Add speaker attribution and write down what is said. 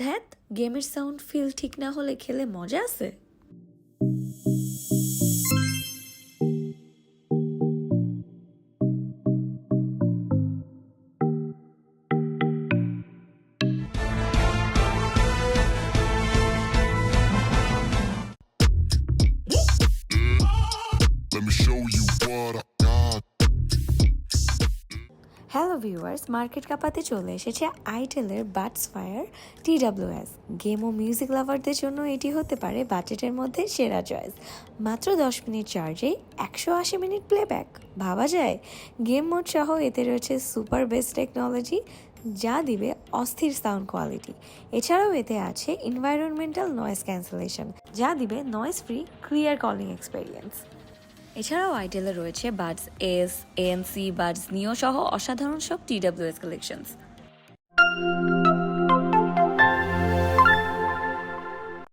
Speaker 1: ধ্যাত, গেমের sound feel ঠিক না হলে খেলে মজা আছে?
Speaker 2: Let me show you what I got.
Speaker 1: Hello viewers, market কাপাতে চলে এসেছে আইটেলের বাডস ফায়ার TWS। গেম ও মিউজিক লাভারদের জন্য এটি হতে পারে বাজেটের মধ্যে সেরা চয়েস। মাত্র 10 মিনিট চার্জে 180 মিনিট প্লেব্যাক, ভাবা যায়? গেম মোড সহ এতে রয়েছে সুপার বেস টেকনোলজি, যা দিবে অস্থির সাউন্ড কোয়ালিটি। এছাড়াও এতে আছে এনভায়রনমেন্টাল নয়েজ ক্যান্সেলেশন, যা দিবে noise free clear calling experience. এছাড়াও আইটেলে রয়েছে বাডস এস, ANC, বাডস নিও সহ অসাধারণ সব TWS কালেকশনস।